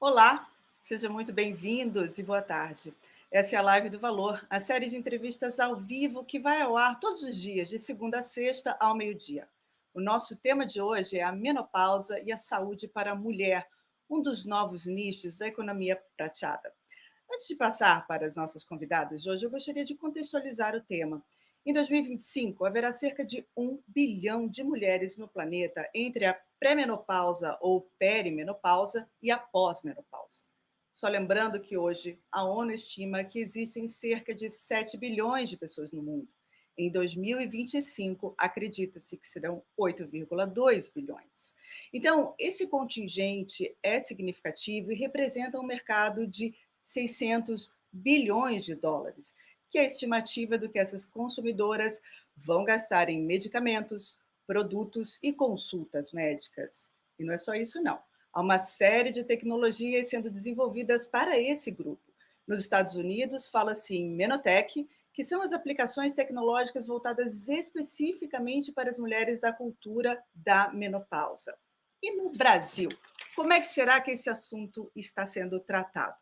Olá, sejam muito bem-vindos e boa tarde. Essa é a Live do Valor, a série de entrevistas ao vivo que vai ao ar todos os dias, de segunda a sexta, ao meio-dia. O nosso tema de hoje é a menopausa e a saúde para a mulher, um dos novos nichos da economia prateada. Antes de passar para as nossas convidadas de hoje, eu gostaria de contextualizar o tema. Em 2025, haverá cerca de 1 bilhão de mulheres no planeta entre a pré-menopausa ou perimenopausa e a pós-menopausa. Só lembrando que hoje a ONU estima que existem cerca de 7 bilhões de pessoas no mundo. Em 2025, acredita-se que serão 8,2 bilhões. Então, esse contingente é significativo e representa um mercado de 600 bilhões de dólares, que é a estimativa do que essas consumidoras vão gastar em medicamentos, produtos e consultas médicas. E não é só isso, não. Há uma série de tecnologias sendo desenvolvidas para esse grupo. Nos Estados Unidos, fala-se em Menotech, que são as aplicações tecnológicas voltadas especificamente para as mulheres da cultura da menopausa. E no Brasil, como é que será que esse assunto está sendo tratado?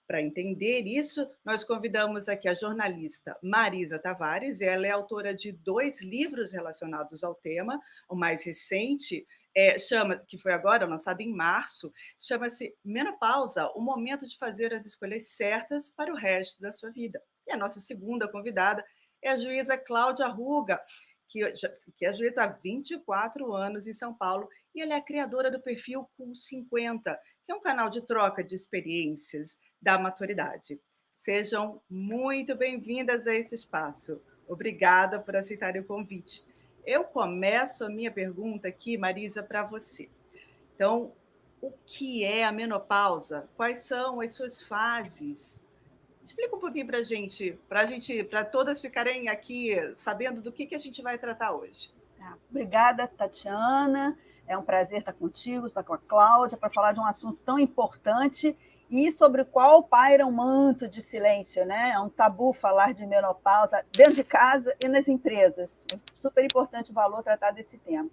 Para entender isso, nós convidamos aqui a jornalista Marisa Tavares. Ela é autora de 2 livros relacionados ao tema. O mais recente que foi agora lançado em março, chama-se Menopausa, o momento de fazer as escolhas certas para o resto da sua vida. E a nossa segunda convidada é a juíza Cláudia Ruga, que é juíza há 24 anos em São Paulo, e ela é a criadora do perfil Com 50, que é um canal de troca de experiências da maturidade. Sejam muito bem-vindas a esse espaço. Obrigada por aceitarem o convite. Eu começo a minha pergunta aqui, Marisa, para você. Então, o que é a menopausa? Quais são as suas fases? Explica um pouquinho para todas ficarem aqui sabendo do que a gente vai tratar hoje. Obrigada, Tatiana. É um prazer estar contigo, estar com a Cláudia, para falar de um assunto tão importante e sobre o qual paira um manto de silêncio, né? É um tabu falar de menopausa dentro de casa e nas empresas. É super importante o valor tratar desse tema.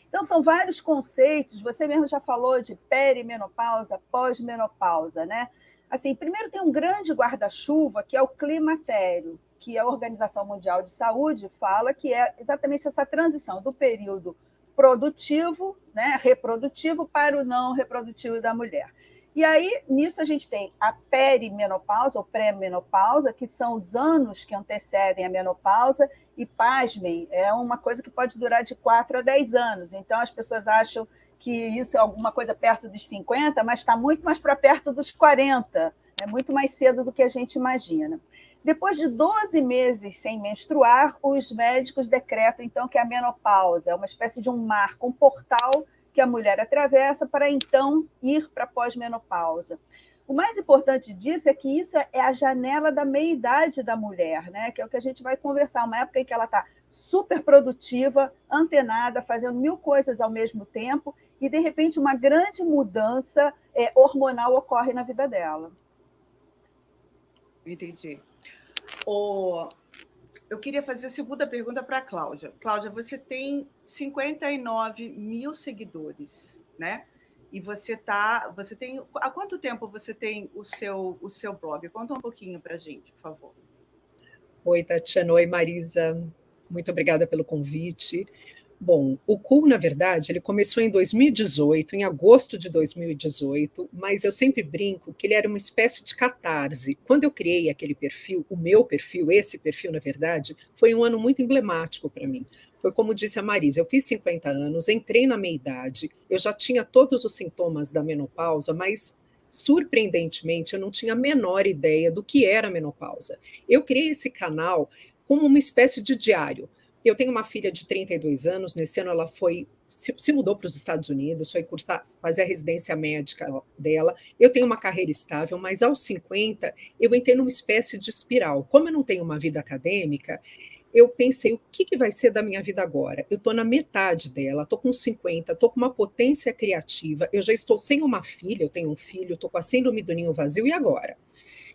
Então, são vários conceitos. Você mesmo já falou de perimenopausa, pós-menopausa, né? Assim, primeiro tem um grande guarda-chuva, que é o climatério, que a Organização Mundial de Saúde fala que é exatamente essa transição do período produtivo, né, reprodutivo, para o não reprodutivo da mulher. E aí, nisso, a gente tem a perimenopausa ou pré-menopausa, que são os anos que antecedem a menopausa, e, pasmem, é uma coisa que pode durar de 4 a 10 anos. Então, as pessoas acham que isso é alguma coisa perto dos 50, mas está muito mais para perto dos 40, é muito mais cedo do que a gente imagina. Depois de 12 meses sem menstruar, os médicos decretam, então, que a menopausa é uma espécie de um marco, um portal que a mulher atravessa para, então, ir para a pós-menopausa. O mais importante disso é que isso é a janela da meia-idade da mulher, né? Que é o que a gente vai conversar, uma época em que ela está super produtiva, antenada, fazendo mil coisas ao mesmo tempo, e, de repente, uma grande mudança hormonal ocorre na vida dela. Entendi. Eu queria fazer a segunda pergunta para a Cláudia. Cláudia, você tem 59 mil seguidores, né? E você tem. Há quanto tempo você tem o seu blog? Conta um pouquinho para a gente, por favor. Oi, Tatiana. Oi, Marisa. Muito obrigada pelo convite. Bom, o Cool, na verdade, ele começou em 2018, em agosto de 2018, mas eu sempre brinco que ele era uma espécie de catarse. Quando eu criei aquele perfil, o meu perfil, esse perfil, na verdade, foi um ano muito emblemático para mim. Foi como disse a Marisa, eu fiz 50 anos, entrei na meia-idade, eu já tinha todos os sintomas da menopausa, mas surpreendentemente eu não tinha a menor ideia do que era a menopausa. Eu criei esse canal como uma espécie de diário. Eu tenho uma filha de 32 anos, nesse ano ela se mudou para os Estados Unidos, foi fazer a residência médica dela. Eu tenho uma carreira estável, mas aos 50 eu entrei numa espécie de espiral. Como eu não tenho uma vida acadêmica, eu pensei, o que vai ser da minha vida agora? Eu estou na metade dela, estou com 50, estou com uma potência criativa, eu já estou sem uma filha, eu tenho um filho, estou com a síndrome do ninho vazio, e agora?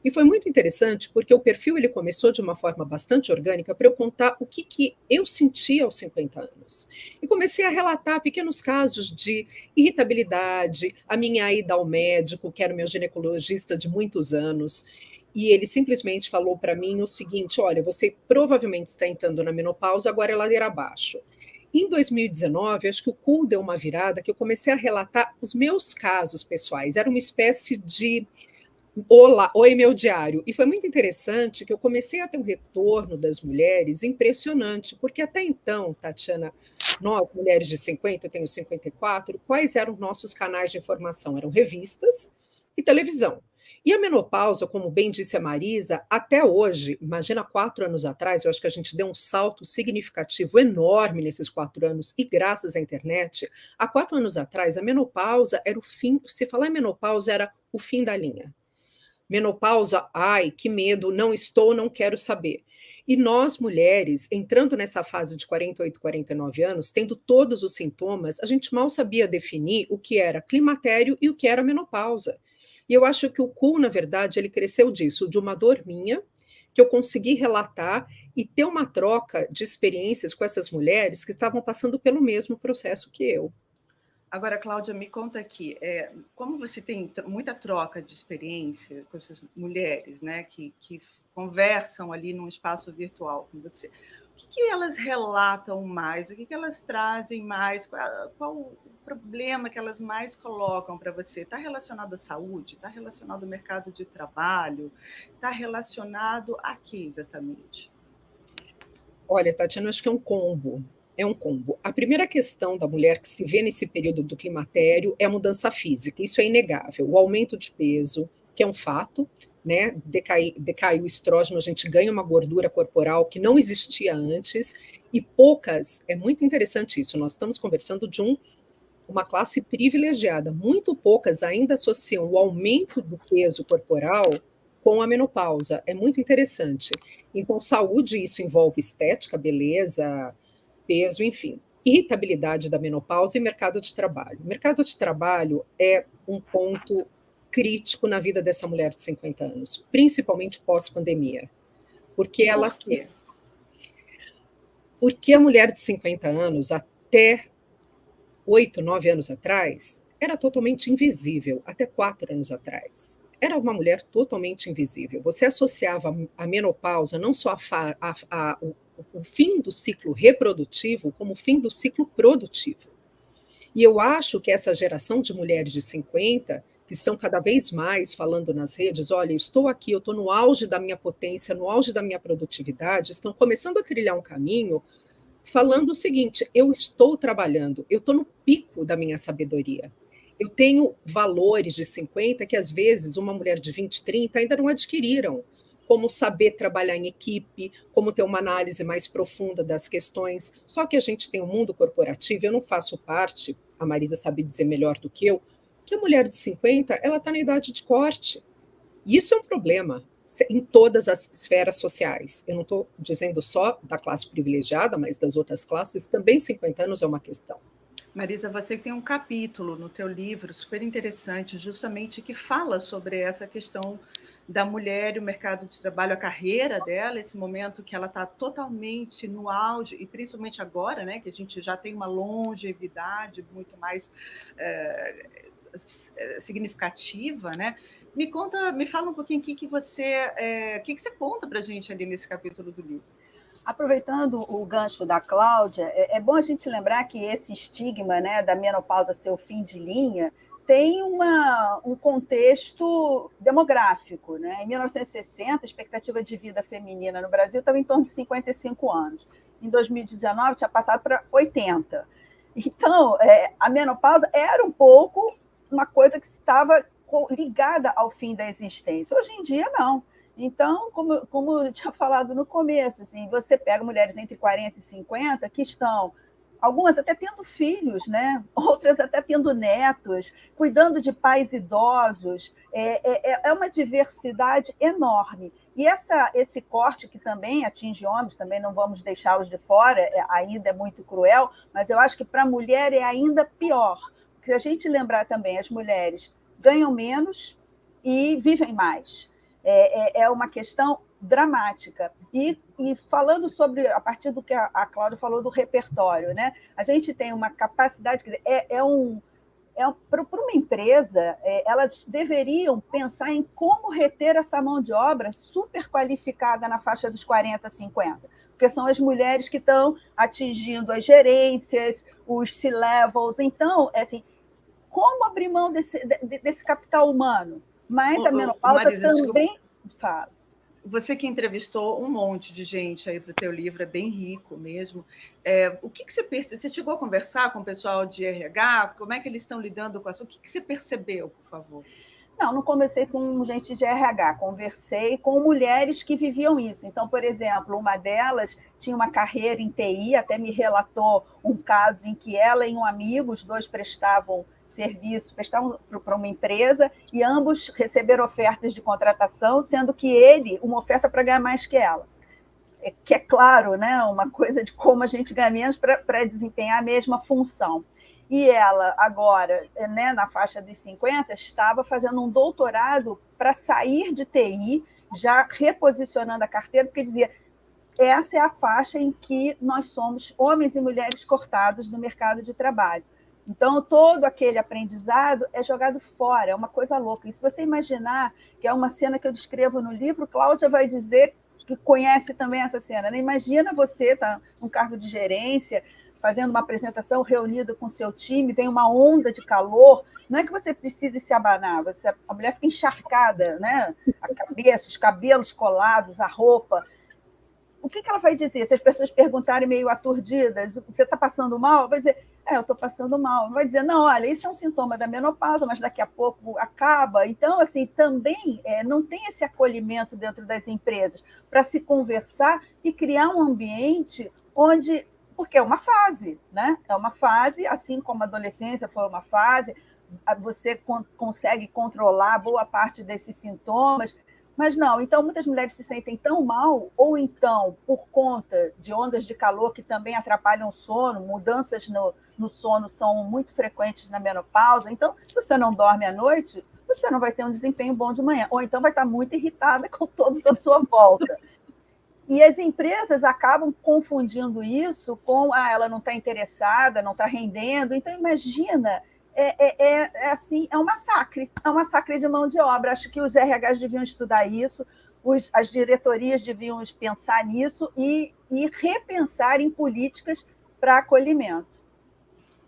E foi muito interessante porque o perfil ele começou de uma forma bastante orgânica para eu contar o que eu sentia aos 50 anos. E comecei a relatar pequenos casos de irritabilidade, a minha ida ao médico, que era o meu ginecologista de muitos anos, e ele simplesmente falou para mim o seguinte: olha, você provavelmente está entrando na menopausa, agora é ladeira abaixo. Em 2019, acho que o cool deu uma virada, que eu comecei a relatar os meus casos pessoais. Era uma espécie de olá, oi, meu diário. E foi muito interessante que eu comecei a ter um retorno das mulheres impressionante, porque até então, Tatiana, nós, mulheres de 50, eu tenho 54, quais eram nossos canais de informação? Eram revistas e televisão. E a menopausa, como bem disse a Marisa, até hoje, imagina 4 anos atrás, eu acho que a gente deu um salto significativo enorme nesses 4 anos, e graças à internet, há 4 anos atrás, a menopausa era o fim, se falar em menopausa, era o fim da linha. Menopausa, ai, que medo, não estou, não quero saber. E nós, mulheres, entrando nessa fase de 48, 49 anos, tendo todos os sintomas, a gente mal sabia definir o que era climatério e o que era menopausa. E eu acho que o cool, na verdade, ele cresceu disso, de uma dor minha, que eu consegui relatar e ter uma troca de experiências com essas mulheres que estavam passando pelo mesmo processo que eu. Agora, Cláudia, me conta aqui, como você tem muita troca de experiência com essas mulheres, né, que conversam ali num espaço virtual com você, o que elas relatam mais? O que elas trazem mais? Qual o problema que elas mais colocam para você? Está relacionado à saúde? Está relacionado ao mercado de trabalho? Está relacionado a quê exatamente? Olha, Tatiana, acho que é um combo. É um combo. A primeira questão da mulher que se vê nesse período do climatério é a mudança física. Isso é inegável. O aumento de peso, que é um fato, né? Decai o estrógeno, a gente ganha uma gordura corporal que não existia antes, e poucas, é muito interessante isso, nós estamos conversando de uma classe privilegiada, muito poucas ainda associam o aumento do peso corporal com a menopausa. É muito interessante. Então, saúde, isso envolve estética, beleza, peso, enfim. Irritabilidade da menopausa e mercado de trabalho. O mercado de trabalho é um ponto crítico na vida dessa mulher de 50 anos, principalmente pós-pandemia. Porque ela se. Porque a mulher de 50 anos, até 8, 9 anos atrás, era totalmente invisível, até 4 anos atrás. Era uma mulher totalmente invisível. Você associava a menopausa não só o fim do ciclo reprodutivo, como o fim do ciclo produtivo. E eu acho que essa geração de mulheres de 50, que estão cada vez mais falando nas redes, olha, eu estou aqui, eu estou no auge da minha potência, no auge da minha produtividade, estão começando a trilhar um caminho falando o seguinte: eu estou trabalhando, eu estou no pico da minha sabedoria. Eu tenho valores de 50 que, às vezes, uma mulher de 20, 30 ainda não adquiriram, como saber trabalhar em equipe, como ter uma análise mais profunda das questões. Só que a gente tem um mundo corporativo, eu não faço parte, a Marisa sabe dizer melhor do que a mulher de 50, ela está na idade de corte. E isso é um problema em todas as esferas sociais. Eu não estou dizendo só da classe privilegiada, mas das outras classes também 50 anos é uma questão. Marisa, você tem um capítulo no teu livro super interessante, justamente que fala sobre essa questão da mulher e o mercado de trabalho, a carreira dela, esse momento que ela está totalmente no auge, e principalmente agora, né, que a gente já tem uma longevidade muito mais significativa, né? Me fala um pouquinho o que você conta para a gente ali nesse capítulo do livro. Aproveitando o gancho da Cláudia, é bom a gente lembrar que esse estigma, né, da menopausa ser o fim de linha tem um contexto demográfico. Né? Em 1960, a expectativa de vida feminina no Brasil estava em torno de 55 anos. Em 2019, tinha passado para 80. Então, a menopausa era um pouco uma coisa que estava ligada ao fim da existência. Hoje em dia, não. Então, como eu tinha falado no começo, assim, você pega mulheres entre 40 e 50 que estão, algumas até tendo filhos, né? Outras até tendo netos, cuidando de pais idosos. É uma diversidade enorme. E esse corte que também atinge homens, também não vamos deixá-los de fora, ainda é muito cruel, mas eu acho que para a mulher é ainda pior. Porque se a gente lembrar também, as mulheres ganham menos e vivem mais. É uma questão dramática. E falando sobre, a partir do que a Cláudia falou do repertório, né? A gente tem uma capacidade, para uma empresa, elas deveriam pensar em como reter essa mão de obra super qualificada na faixa dos 40, 50, porque são as mulheres que estão atingindo as gerências, os C-levels. Então, assim, como abrir mão desse capital humano? Mas a menopausa Marisa, também fala. Você que entrevistou um monte de gente aí para o teu livro, é bem rico mesmo. O que você percebeu? Você chegou a conversar com o pessoal de RH? Como é que eles estão lidando com isso? O que você percebeu, por favor? Não conversei com gente de RH, conversei com mulheres que viviam isso. Então, por exemplo, uma delas tinha uma carreira em TI, até me relatou um caso em que ela e um amigo, os dois prestavam para uma empresa, e ambos receberam ofertas de contratação, sendo que ele, uma oferta para ganhar mais que ela. Que é claro, né, uma coisa de como a gente ganha menos para desempenhar a mesma função. E ela, agora, né, na faixa dos 50, estava fazendo um doutorado para sair de TI, já reposicionando a carteira, porque dizia: essa é a faixa em que nós somos homens e mulheres cortados no mercado de trabalho. Então, todo aquele aprendizado é jogado fora, é uma coisa louca. E se você imaginar, que é uma cena que eu descrevo no livro, Cláudia vai dizer que conhece também essa cena, né? Imagina você estar num cargo de gerência, fazendo uma apresentação reunida com o seu time, vem uma onda de calor, não é que você precise se abanar, a mulher fica encharcada, né? A cabeça, os cabelos colados, a roupa. O que ela vai dizer? Se as pessoas perguntarem meio aturdidas, você está passando mal? Vai dizer: eu estou passando mal. Vai dizer: não, olha, isso é um sintoma da menopausa, mas daqui a pouco acaba. Então, assim, também não tem esse acolhimento dentro das empresas para se conversar e criar um ambiente onde... Porque é uma fase, né? É uma fase, assim como a adolescência foi uma fase, você consegue controlar boa parte desses sintomas, mas não. Então, muitas mulheres se sentem tão mal, ou então, por conta de ondas de calor que também atrapalham o sono, mudanças no sono são muito frequentes na menopausa. Então, se você não dorme à noite, você não vai ter um desempenho bom de manhã, ou então vai estar muito irritada com todos à sua volta. E as empresas acabam confundindo isso com ela não está interessada, não está rendendo. Então, imagina, assim, é um massacre de mão de obra. Acho que os RHs deviam estudar isso, as diretorias deviam pensar nisso e repensar em políticas para acolhimento.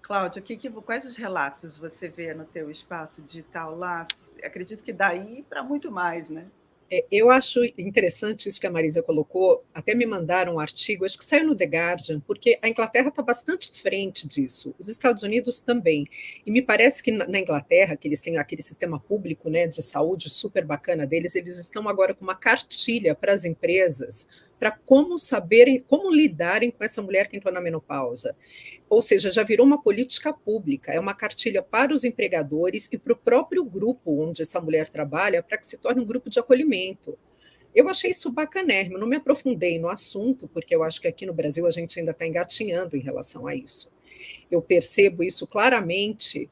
Cláudia, quais os relatos você vê no teu espaço digital lá? Acredito que daí para muito mais, né? Eu acho interessante isso que a Marisa colocou. Até me mandaram um artigo, acho que saiu no The Guardian, porque a Inglaterra está bastante à frente disso, os Estados Unidos também. E me parece que na Inglaterra, que eles têm aquele sistema público, né, de saúde super bacana deles, eles estão agora com uma cartilha para as empresas, para como saberem, como lidarem com essa mulher que entrou na menopausa. Ou seja, já virou uma política pública, é uma cartilha para os empregadores e para o próprio grupo onde essa mulher trabalha, para que se torne um grupo de acolhimento. Eu achei isso bacanérrimo, não me aprofundei no assunto, porque eu acho que aqui no Brasil a gente ainda está engatinhando em relação a isso. Eu percebo isso claramente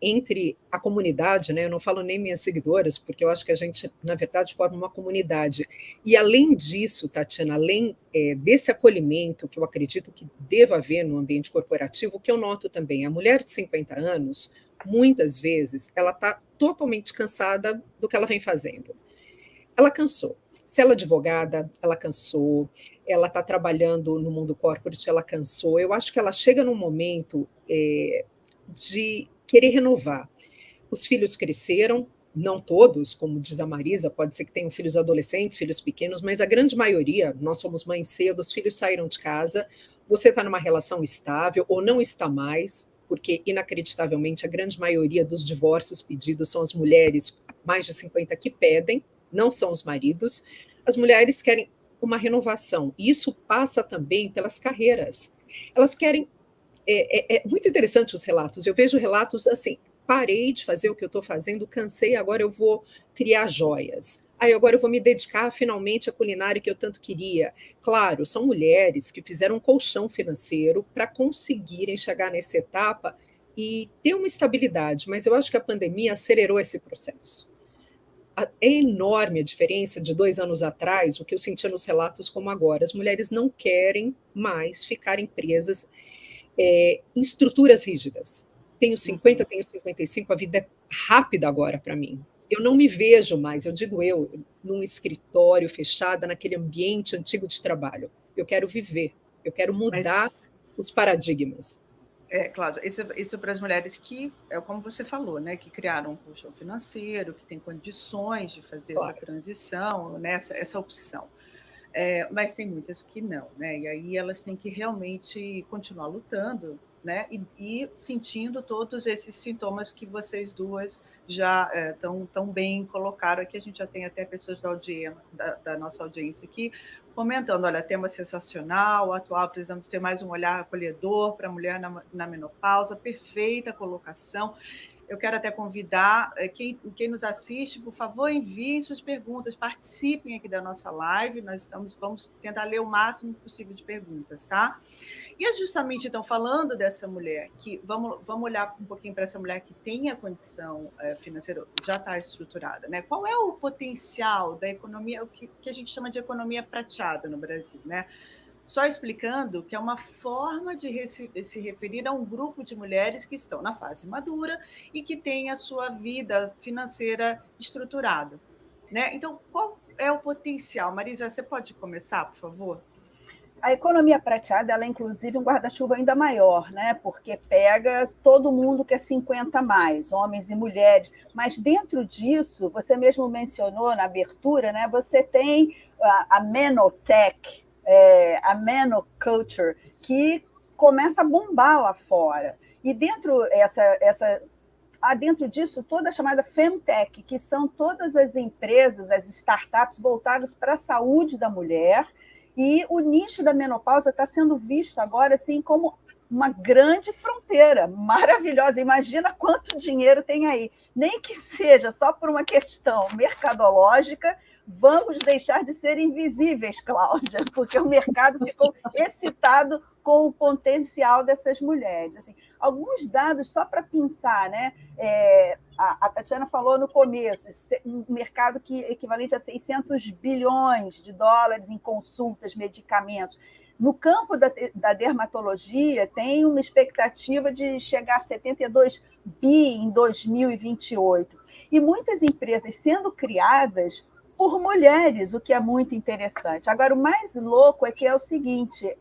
entre a comunidade, né? Eu não falo nem minhas seguidoras, porque eu acho que a gente, na verdade, forma uma comunidade. E além disso, Tatiana, além desse acolhimento que eu acredito que deva haver no ambiente corporativo, o que eu noto também, a mulher de 50 anos, muitas vezes, ela está totalmente cansada do que ela vem fazendo. Ela cansou. Se ela é advogada, ela cansou. Ela está trabalhando no mundo corporate, ela cansou. Eu acho que ela chega num momento de querer renovar. Os filhos cresceram, não todos, como diz a Marisa, pode ser que tenham filhos adolescentes, filhos pequenos, mas a grande maioria, nós somos mães cedo, os filhos saíram de casa, você está numa relação estável ou não está mais, porque inacreditavelmente a grande maioria dos divórcios pedidos são as mulheres mais de 50 que pedem, não são os maridos. As mulheres querem uma renovação, e isso passa também pelas carreiras. Elas querem... É muito interessante os relatos. Eu vejo relatos assim: parei de fazer o que eu estou fazendo, cansei, agora eu vou criar joias. Aí agora eu vou me dedicar finalmente à culinária que eu tanto queria. Claro, são mulheres que fizeram um colchão financeiro para conseguirem chegar nessa etapa e ter uma estabilidade, mas eu acho que a pandemia acelerou esse processo. é enorme a diferença de 2 anos atrás, o que eu sentia nos relatos como agora. As mulheres não querem mais ficarem presas em estruturas rígidas. Tenho 50, tenho 55, a vida é rápida agora para mim. Eu não me vejo mais, eu digo num escritório fechada, naquele ambiente antigo de trabalho. Eu quero viver, eu quero mudar os paradigmas. Cláudia, isso para as mulheres que, como você falou, né, que criaram um colchão financeiro, que têm condições de fazer essa transição, né, essa opção. Mas tem muitas que não, né? E aí elas têm que realmente continuar lutando, né? E sentindo todos esses sintomas que vocês duas já tão bem colocaram aqui. A gente já tem até pessoas da nossa audiência aqui comentando, olha, tema sensacional, atual, precisamos ter mais um olhar acolhedor para a mulher na menopausa, perfeita colocação. Eu quero até convidar quem nos assiste, por favor, enviem suas perguntas, participem aqui da nossa live, vamos tentar ler o máximo possível de perguntas, tá? E é justamente, então, falando dessa mulher, vamos olhar um pouquinho para essa mulher que tem a condição financeira, já está estruturada, né? Qual é o potencial da economia, o que a gente chama de economia prateada no Brasil, né? Só explicando que é uma forma de se referir a um grupo de mulheres que estão na fase madura e que têm a sua vida financeira estruturada, né? Então, qual é o potencial? Marisa, você pode começar, por favor? A economia prateada, ela é inclusive um guarda-chuva ainda maior, né? Porque pega todo mundo que é 50 mais, homens e mulheres. Mas dentro disso, você mesmo mencionou na abertura, né? Você tem a Menotech, a Menoculture, que começa a bombar lá fora. E dentro dentro disso, toda a chamada Femtech, que são todas as empresas, as startups voltadas para a saúde da mulher. E o nicho da menopausa está sendo visto agora assim como uma grande fronteira maravilhosa. Imagina quanto dinheiro tem aí. Nem que seja só por uma questão mercadológica, vamos deixar de ser invisíveis, Cláudia, porque o mercado ficou excitado com o potencial dessas mulheres. Assim, alguns dados só para pensar, né? A Tatiana falou no começo, um mercado equivalente a 600 bilhões de dólares em consultas, medicamentos. No campo da dermatologia, tem uma expectativa de chegar a 72 bi em 2028. E muitas empresas sendo criadas por mulheres, o que é muito interessante. Agora, o mais louco é que é o seguinte,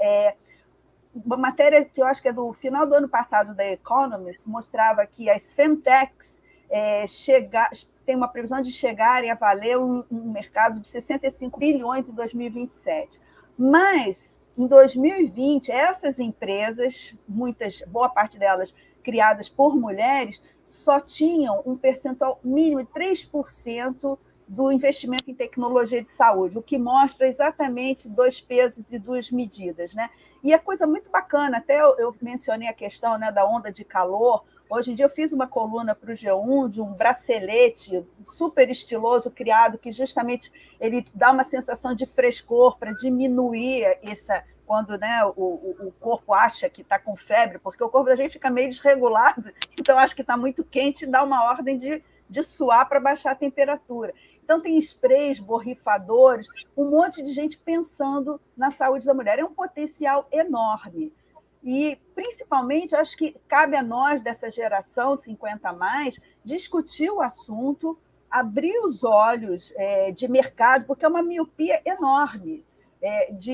uma matéria que eu acho que é do final do ano passado da Economist, mostrava que as Femtechs tem uma previsão de chegarem a valer um mercado de 65 bilhões em 2027. Mas, em 2020, essas empresas, boa parte delas criadas por mulheres, só tinham um percentual mínimo de 3% do investimento em tecnologia de saúde, o que mostra exatamente 2 pesos e 2 medidas, né? E é coisa muito bacana, até eu mencionei a questão, né, da onda de calor. Hoje em dia eu fiz uma coluna para o G1 de um bracelete super estiloso criado, que justamente ele dá uma sensação de frescor para diminuir quando, né, o corpo acha que está com febre, porque o corpo da gente fica meio desregulado, então acho que está muito quente e dá uma ordem de suar para baixar a temperatura. Então, tem sprays, borrifadores, um monte de gente pensando na saúde da mulher. É um potencial enorme. E, principalmente, acho que cabe a nós, dessa geração 50 a mais, discutir o assunto, abrir os olhos de mercado, porque é uma miopia enorme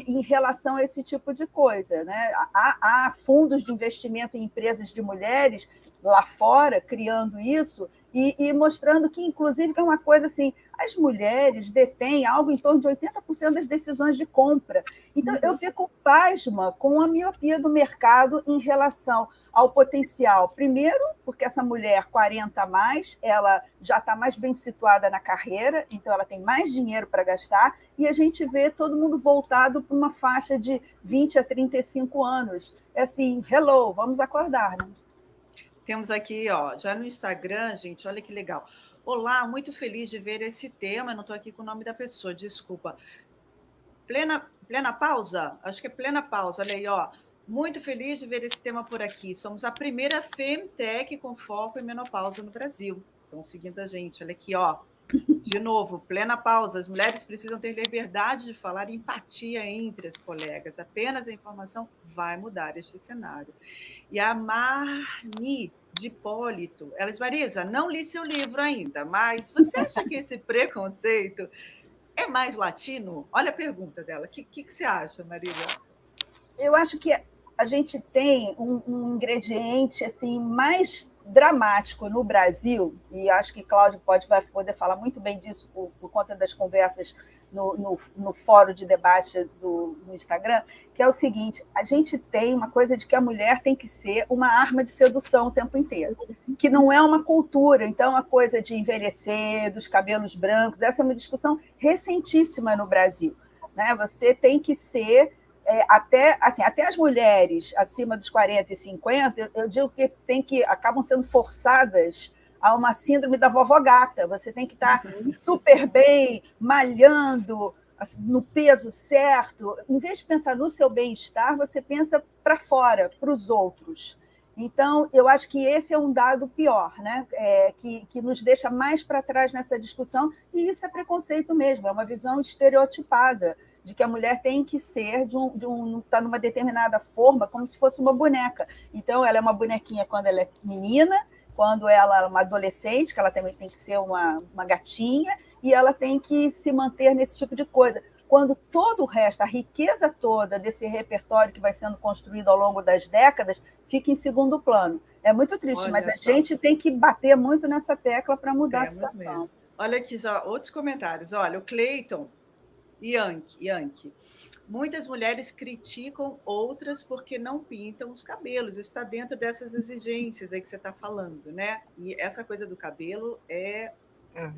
em relação a esse tipo de coisa, né? Há fundos de investimento em empresas de mulheres lá fora, criando isso, e mostrando que, inclusive, que é uma coisa assim, as mulheres detêm algo em torno de 80% das decisões de compra. Então, eu fico pasma com a miopia do mercado em relação ao potencial. Primeiro, porque essa mulher 40 a mais, ela já está mais bem situada na carreira, então ela tem mais dinheiro para gastar, e a gente vê todo mundo voltado para uma faixa de 20 a 35 anos. É assim, hello, vamos acordar, né? Temos aqui, já no Instagram, gente, olha que legal. Olá, muito feliz de ver esse tema. Não estou aqui com o nome da pessoa, desculpa. Plena pausa? Acho que é plena pausa. Olha aí, muito feliz de ver esse tema por aqui. Somos a primeira Femtech com foco em menopausa no Brasil. Estão seguindo a gente. Olha aqui, De novo, plena pausa. As mulheres precisam ter liberdade de falar e empatia entre as colegas. Apenas a informação vai mudar este cenário. E a Marni de Hipólito, ela diz, Marisa, não li seu livro ainda, mas você acha que esse preconceito é mais latino? Olha a pergunta dela. O que você acha, Marisa? Eu acho que a gente tem um ingrediente assim mais dramático no Brasil, e acho que Cláudio vai poder falar muito bem disso por conta das conversas no fórum de debate no Instagram, que é o seguinte, a gente tem uma coisa de que a mulher tem que ser uma arma de sedução o tempo inteiro, que não é uma cultura, então a coisa de envelhecer, dos cabelos brancos, essa é uma discussão recentíssima no Brasil, né? Você tem que ser até as mulheres acima dos 40 e 50, eu digo que acabam sendo forçadas a uma síndrome da vovó gata. Você tem que estar super bem, malhando, assim, no peso certo. Em vez de pensar no seu bem-estar, você pensa para fora, para os outros. Então, eu acho que esse é um dado pior, né? Que nos deixa mais para trás nessa discussão, e isso é preconceito mesmo, é uma visão estereotipada de que a mulher tem que ser tá numa determinada forma, como se fosse uma boneca. Então, ela é uma bonequinha quando ela é menina, quando ela é uma adolescente, que ela também tem que ser uma gatinha, e ela tem que se manter nesse tipo de coisa. Quando todo o resto, a riqueza toda desse repertório que vai sendo construído ao longo das décadas, fica em segundo plano. É muito triste, mas a gente tem que bater muito nessa tecla para mudar a situação. Mesmo. Olha aqui, já, outros comentários. Olha, o Cleiton Yankee. Muitas mulheres criticam outras porque não pintam os cabelos. Isso está dentro dessas exigências aí que você está falando, né? E essa coisa do cabelo é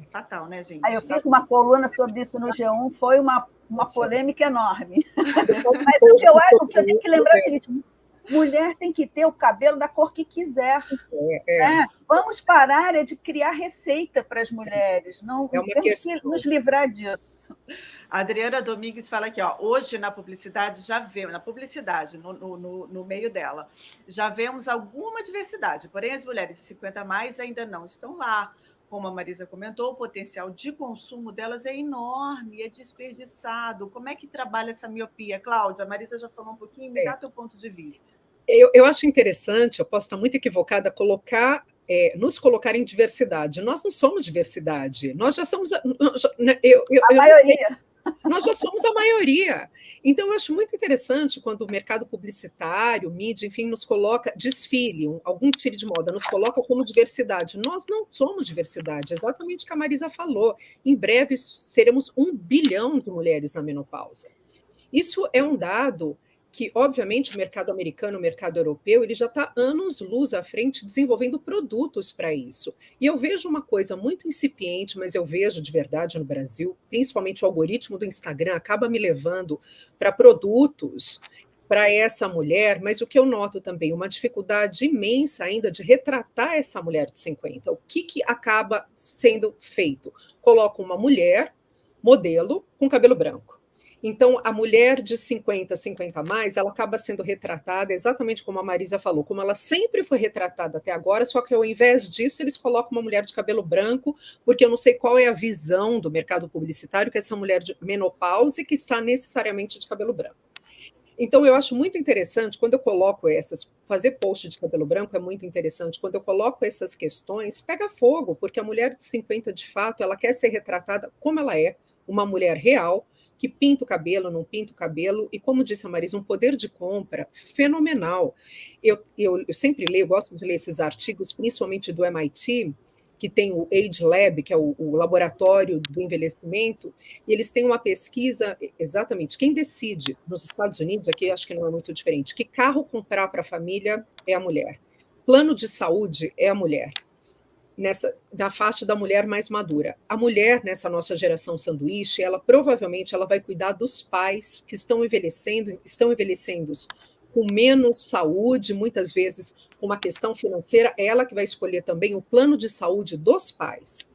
fatal, né, gente? Eu fiz uma coluna sobre isso no G1, foi uma polêmica enorme. Mas o que eu tenho que lembrar é o seguinte: mulher tem que ter o cabelo da cor que quiser. Vamos parar de criar receita para as mulheres. Não temos que nos livrar disso. A Adriana Domingues fala aqui, ó, hoje na publicidade já vemos, no meio dela, já vemos alguma diversidade, porém as mulheres de 50 a mais ainda não estão lá. Como a Marisa comentou, o potencial de consumo delas é enorme, é desperdiçado. Como é que trabalha essa miopia? Cláudia, a Marisa já falou um pouquinho, me dá teu ponto de vista. Eu acho interessante, eu posso estar muito equivocada, nos colocar em diversidade. Nós não somos diversidade, nós já somos a maioria. Nós já somos a maioria. Então, eu acho muito interessante quando o mercado publicitário, mídia, enfim, nos coloca, algum desfile de moda, nos coloca como diversidade. Nós não somos diversidade, exatamente o que a Marisa falou. Em breve, seremos 1 bilhão de mulheres na menopausa. Isso é um dado que, obviamente, o mercado americano, o mercado europeu, ele já está anos-luz à frente desenvolvendo produtos para isso. E eu vejo uma coisa muito incipiente, mas eu vejo de verdade no Brasil, principalmente o algoritmo do Instagram acaba me levando para produtos para essa mulher, mas o que eu noto também, uma dificuldade imensa ainda de retratar essa mulher de 50. O que acaba sendo feito? Coloca uma mulher, modelo, com cabelo branco. Então, a mulher de 50 a mais, ela acaba sendo retratada exatamente como a Marisa falou, como ela sempre foi retratada até agora, só que ao invés disso, eles colocam uma mulher de cabelo branco, porque eu não sei qual é a visão do mercado publicitário que essa mulher de menopausa que está necessariamente de cabelo branco. Então, eu acho muito interessante, quando eu coloco fazer post de cabelo branco é muito interessante, quando eu coloco essas questões, pega fogo, porque a mulher de 50, de fato, ela quer ser retratada como ela é, uma mulher real, que pinta o cabelo, não pinta o cabelo, e como disse a Marisa, um poder de compra fenomenal. Eu sempre leio, gosto de ler esses artigos, principalmente do MIT, que tem o Age Lab, que é o laboratório do envelhecimento, e eles têm uma pesquisa, exatamente, quem decide, nos Estados Unidos, aqui acho que não é muito diferente, que carro comprar para a família é a mulher, plano de saúde é a mulher, na faixa da mulher mais madura. A mulher, nessa nossa geração sanduíche, ela provavelmente vai cuidar dos pais que estão envelhecendo com menos saúde, muitas vezes com uma questão financeira, é ela que vai escolher também o plano de saúde dos pais.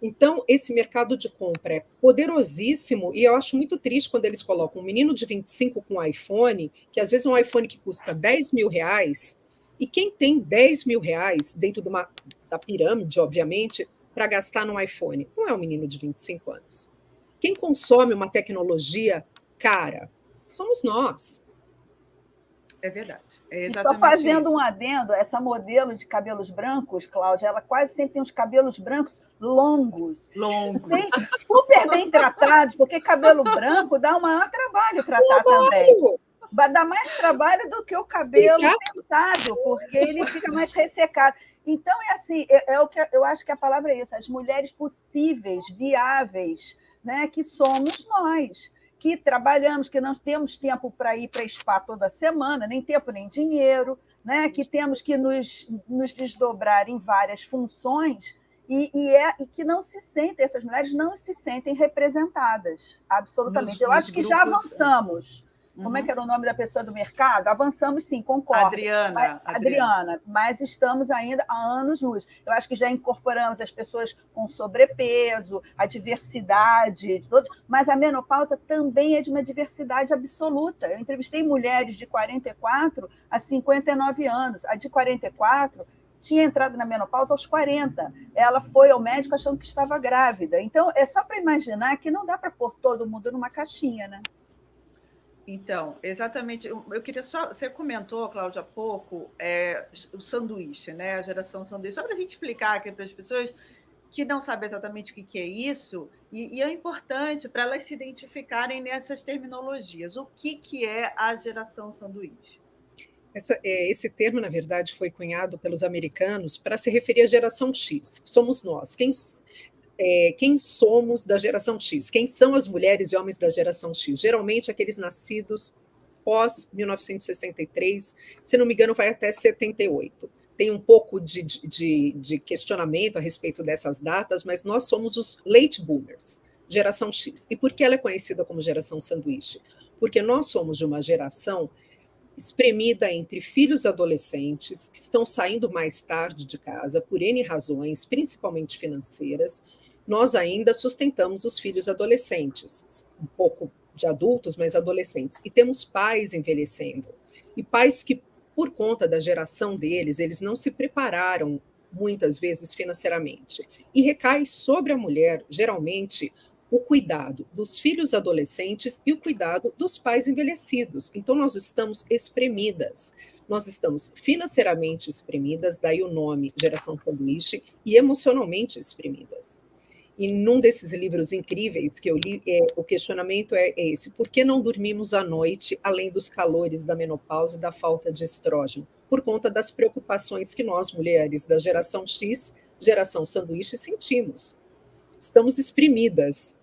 Então, esse mercado de compra é poderosíssimo, e eu acho muito triste quando eles colocam um menino de 25 com um iPhone, que às vezes é um iPhone que custa 10 mil reais, e quem tem 10 mil reais dentro da pirâmide, obviamente, para gastar no iPhone? Não é um menino de 25 anos. Quem consome uma tecnologia cara somos nós. É verdade. É E só exatamente fazendo isso. um adendo, essa modelo de cabelos brancos, Cláudia, ela quase sempre tem os cabelos brancos longos. Longos. Bem, super bem tratados, porque cabelo branco dá o maior trabalho tratar também. Trabalho! Dá mais trabalho do que o cabelo Exato. pintado, porque ele fica mais ressecado. Então, é assim, o que eu acho que a palavra é essa, as mulheres possíveis, viáveis, né, que somos nós, que trabalhamos, que não temos tempo para ir para spa toda semana, nem tempo nem dinheiro, né, que temos que nos desdobrar em várias funções e que não se sentem, essas mulheres não se sentem representadas, absolutamente. Eu acho que já avançamos. Como é que era o nome da pessoa do mercado? Avançamos, sim, concordo. Adriana, mas estamos ainda há anos-luz. Eu acho que já incorporamos as pessoas com sobrepeso, a diversidade, mas a menopausa também é de uma diversidade absoluta. Eu entrevistei mulheres de 44 a 59 anos. A de 44 tinha entrado na menopausa aos 40. Ela foi ao médico achando que estava grávida. Então, é só para imaginar que não dá para pôr todo mundo numa caixinha, né? Então, exatamente. Eu queria só. Você comentou, Cláudia, há pouco, o sanduíche, né? A geração sanduíche. Só para a gente explicar aqui para as pessoas que não sabem exatamente o que é isso, e é importante para elas se identificarem nessas terminologias. O que é a geração sanduíche? Esse termo, na verdade, foi cunhado pelos americanos para se referir à geração X. Somos nós. Quem somos da geração X? Quem são as mulheres e homens da geração X? Geralmente aqueles nascidos pós 1963, se não me engano, vai até 78. Tem um pouco de questionamento a respeito dessas datas, mas nós somos os late boomers, geração X. E por que ela é conhecida como geração sanduíche? Porque nós somos de uma geração espremida entre filhos adolescentes que estão saindo mais tarde de casa por N razões, principalmente financeiras. Nós ainda sustentamos os filhos adolescentes, um pouco de adultos, mas adolescentes. E temos pais envelhecendo. E pais que, por conta da geração deles, eles não se prepararam muitas vezes financeiramente. E recai sobre a mulher, geralmente, o cuidado dos filhos adolescentes e o cuidado dos pais envelhecidos. Então, nós estamos espremidas. Nós estamos financeiramente espremidas, daí o nome Geração Sanduíche, e emocionalmente espremidas. E num desses livros incríveis que eu li, o questionamento é esse: por que não dormimos à noite, além dos calores da menopausa e da falta de estrógeno? Por conta das preocupações que nós, mulheres da geração X, geração sanduíche, sentimos. Estamos exprimidas.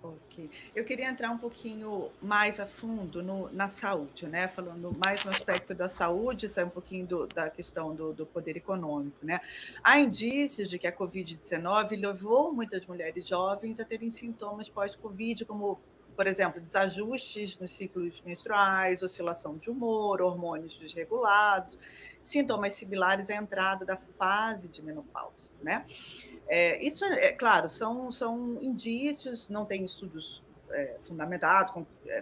Ok. Eu queria entrar um pouquinho mais a fundo na saúde, né? Falando mais no aspecto da saúde, sair um pouquinho da questão do poder econômico, né? Há indícios de que a Covid-19 levou muitas mulheres jovens a terem sintomas pós-Covid, como, por exemplo, desajustes nos ciclos menstruais, oscilação de humor, hormônios desregulados, sintomas similares à entrada da fase de menopausa, né? Isso, claro, são indícios, não tem estudos fundamentados,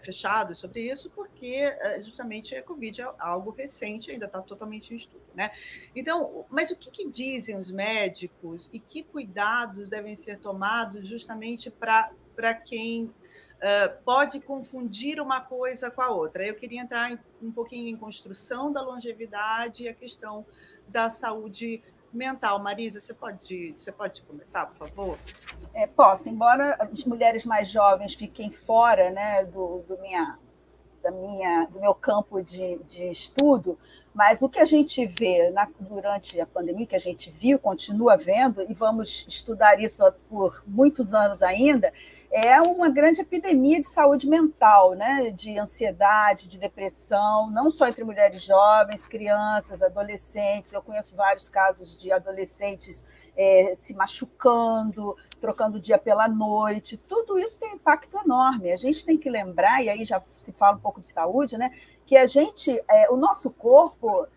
fechados sobre isso, porque justamente a Covid é algo recente, ainda está totalmente em estudo, né? Então, mas o que dizem os médicos e que cuidados devem ser tomados justamente para quem pode confundir uma coisa com a outra? Eu queria entrar um pouquinho em construção da longevidade e a questão da saúde mental. Marisa, você pode começar, por favor? Posso, embora as mulheres mais jovens fiquem fora, né, do meu campo de estudo, mas o que a gente vê durante a pandemia, que a gente viu, continua vendo, e vamos estudar isso por muitos anos ainda, é uma grande epidemia de saúde mental, né? De ansiedade, de depressão, não só entre mulheres jovens, crianças, adolescentes. Eu conheço vários casos de adolescentes se machucando, trocando o dia pela noite. Tudo isso tem um impacto enorme. A gente tem que lembrar, e aí já se fala um pouco de saúde, né? Que o nosso corpo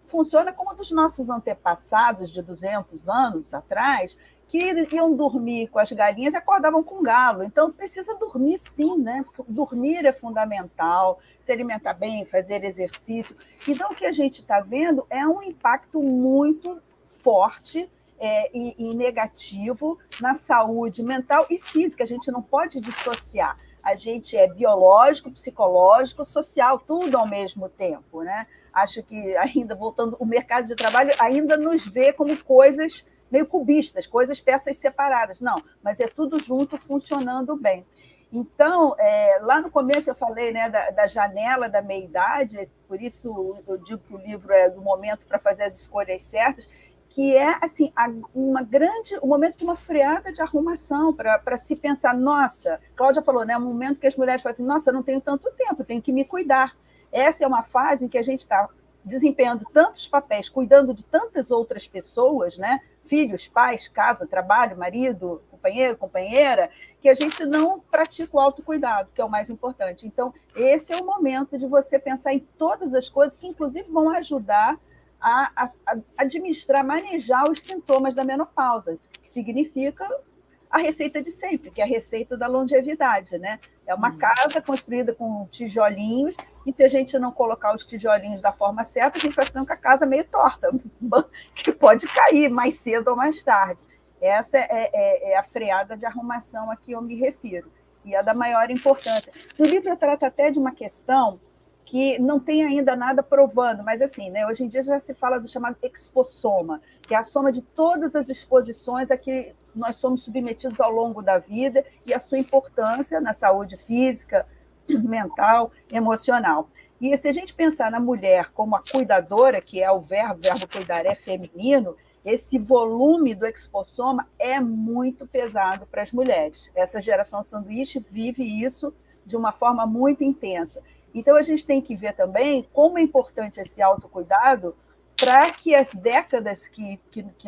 funciona como o dos nossos antepassados de 200 anos atrás, que iam dormir com as galinhas e acordavam com o galo. Então, precisa dormir sim, né? Dormir é fundamental, se alimentar bem, fazer exercício. Então, o que a gente está vendo é um impacto muito forte e negativo na saúde mental e física. A gente não pode dissociar. A gente é biológico, psicológico, social, tudo ao mesmo tempo, né? Acho que, ainda voltando, o mercado de trabalho ainda nos vê como coisas meio cubistas, coisas, peças separadas. Não, mas é tudo junto, funcionando bem. Então, lá no começo eu falei, né, da janela da meia-idade, por isso eu digo que o livro é do momento para fazer as escolhas certas, que é assim, o momento de uma freada de arrumação, para se pensar, nossa, Cláudia falou, né, um momento que as mulheres falam assim, nossa, eu não tenho tanto tempo, tenho que me cuidar. Essa é uma fase em que a gente está desempenhando tantos papéis, cuidando de tantas outras pessoas, né? Filhos, pais, casa, trabalho, marido, companheiro, companheira, que a gente não pratica o autocuidado, que é o mais importante. Então, esse é o momento de você pensar em todas as coisas que, inclusive, vão ajudar a administrar, manejar os sintomas da menopausa, que significa a receita de sempre, que é a receita da longevidade, né? É uma casa construída com tijolinhos, e se a gente não colocar os tijolinhos da forma certa, a gente vai ficando com a casa meio torta, que pode cair mais cedo ou mais tarde. Essa é a freada de arrumação a que eu me refiro, e é da maior importância. No livro trata até de uma questão que não tem ainda nada provando, mas assim, né, hoje em dia já se fala do chamado expossoma, que é a soma de todas as exposições a que nós somos submetidos ao longo da vida e a sua importância na saúde física, mental, emocional. E se a gente pensar na mulher como a cuidadora, que é o verbo cuidar é feminino, esse volume do expossoma é muito pesado para as mulheres. Essa geração sanduíche vive isso de uma forma muito intensa. Então, a gente tem que ver também como é importante esse autocuidado para que as décadas que